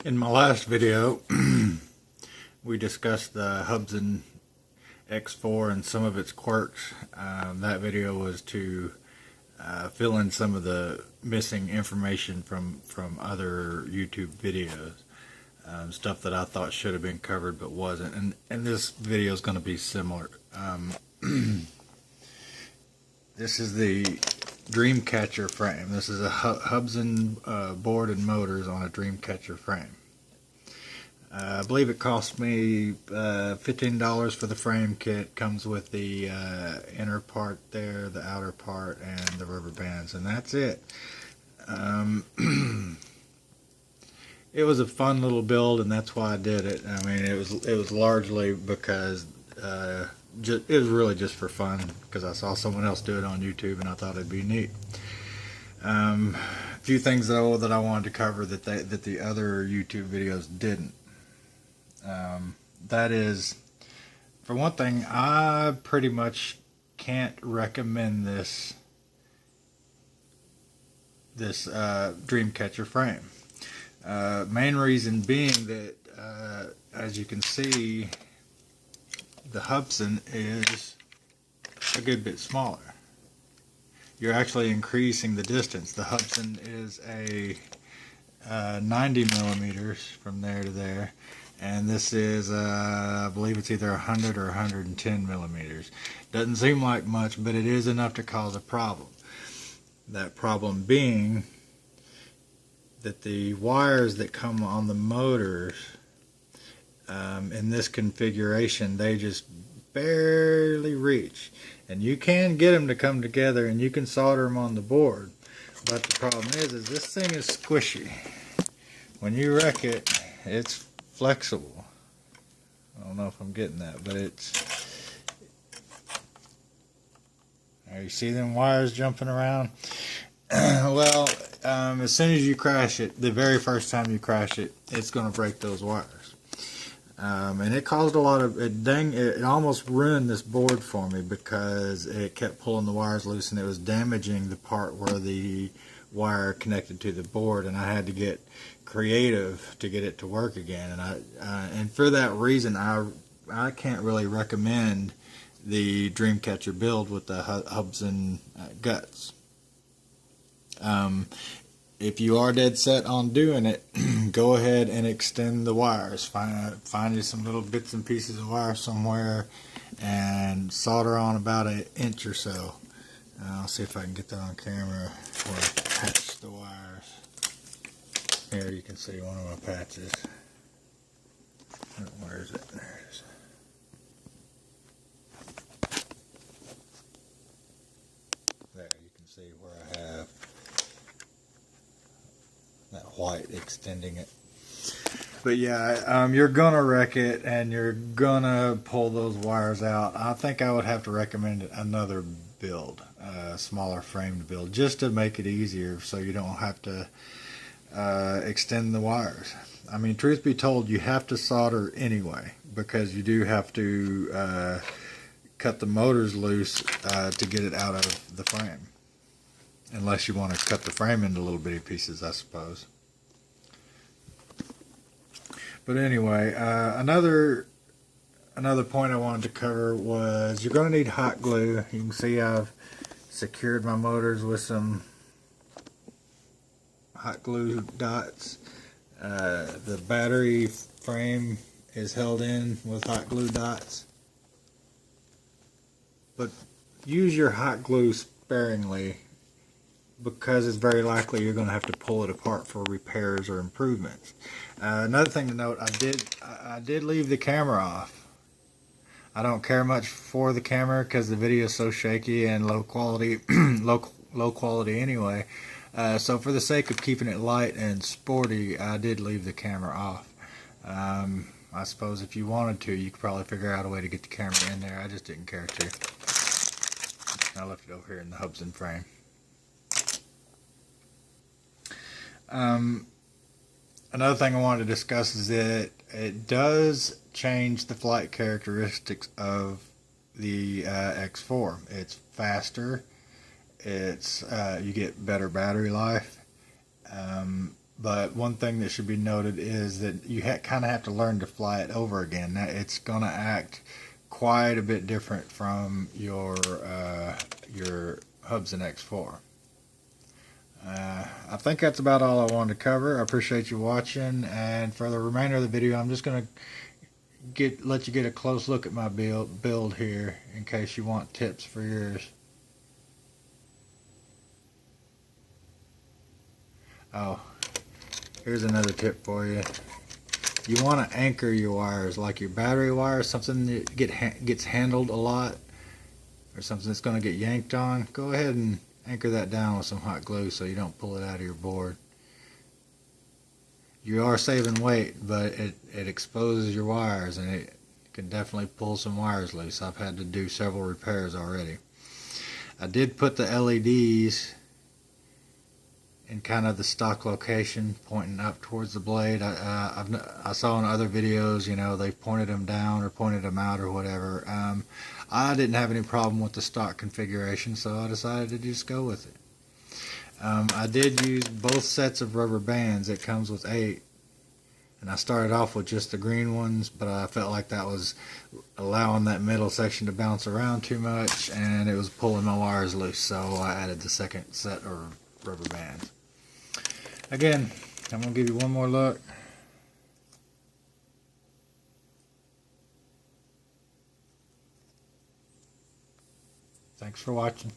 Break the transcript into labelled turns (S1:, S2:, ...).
S1: In my last video, we discussed the Hubsan X4 and some of its quirks. That video was to fill in some of the missing information from other YouTube videos. Stuff that I thought should have been covered but wasn't. And this video is going to be similar. This is the dreamcatcher frame. This is a Hubsan board and motors on a dreamcatcher frame. I believe it cost me $15 for the frame kit. Comes with the inner part there, the outer part, and the rubber bands, and that's it. It was a fun little build, and that's why I did it. I mean, it was largely because it was really just for fun, because I saw someone else do it on YouTube and I thought it'd be neat. A few things though that I wanted to cover that the other YouTube videos didn't. That is, for one thing, I pretty much can't recommend this dreamcatcher frame. Main reason being that, as you can see, the Hubsan is a good bit smaller. You're actually increasing the distance. The Hubsan is a 90 millimeters from there to there, and this is I believe it's either 100 or 110 millimeters. Doesn't seem like much, but it is enough to cause a problem. That problem being that the wires that come on the motors in this configuration, they just barely reach. And you can get them to come together and you can solder them on the board, but the problem is this thing is squishy. When you wreck it, it's flexible. I don't know if I'm getting that, but it's... You see them wires jumping around? Well, as soon as you crash it, the very first time you crash it, it's going to break those wires. And it caused a lot of, it almost ruined this board for me because it kept pulling the wires loose and it was damaging the part where the wire connected to the board, and I had to get creative to get it to work again. And for that reason, I can't really recommend the dreamcatcher build with the Hubsan guts. If you are dead set on doing it, go ahead and extend the wires. Find you some little bits and pieces of wire somewhere and solder on about an inch or so. I'll see if I can get that on camera or patch the wires. Here you can see one of my patches. Where is it? There it is. There, you can see where I have that white extending it. But yeah, you're gonna wreck it and you're gonna pull those wires out. I think I would have to recommend another build, a smaller framed build, just to make it easier so you don't have to extend the wires. I mean, truth be told, you have to solder anyway, because you do have to cut the motors loose to get it out of the frame. Unless you want to cut the frame into little bitty pieces, I suppose. But anyway, another point I wanted to cover was you're going to need hot glue. You can see I've secured my motors with some hot glue dots. The battery frame is held in with hot glue dots. But use your hot glue sparingly, because it's very likely you're going to have to pull it apart for repairs or improvements. Another thing to note, I did leave the camera off. I don't care much for the camera because the video is so shaky and low quality, low quality anyway. So for the sake of keeping it light and sporty, I did leave the camera off. I suppose if you wanted to, you could probably figure out a way to get the camera in there. I just didn't care to. I left it over here in the Hubsan frame. Another thing I wanted to discuss is that it does change the flight characteristics of the X4. It's faster. It's you get better battery life, But one thing that should be noted is that you kind of have to learn to fly it over again. Now, it's going to act quite a bit different from your Hubsan X4. I think that's about all I wanted to cover. I appreciate you watching, and for the remainder of the video, I'm just going to let you get a close look at my build here in case you want tips for yours. Oh, here's another tip for you. You want to anchor your wires, like your battery wires, something that gets handled a lot, or something that's going to get yanked on. Go ahead and anchor that down with some hot glue so you don't pull it out of your board. You are saving weight, but it exposes your wires, and it can definitely pull some wires loose. I've had to do several repairs already. I did put the LEDs in kind of the stock location, pointing up towards the blade. I saw in other videos, you know, they pointed them down or pointed them out or whatever. I didn't have any problem with the stock configuration, so I decided to just go with it. I did use both sets of rubber bands. It comes with 8, and I started off with just the green ones, but I felt like that was allowing that middle section to bounce around too much, and it was pulling my wires loose, so I added the second set of rubber bands. Again, I'm going to give you one more look. Thanks for watching.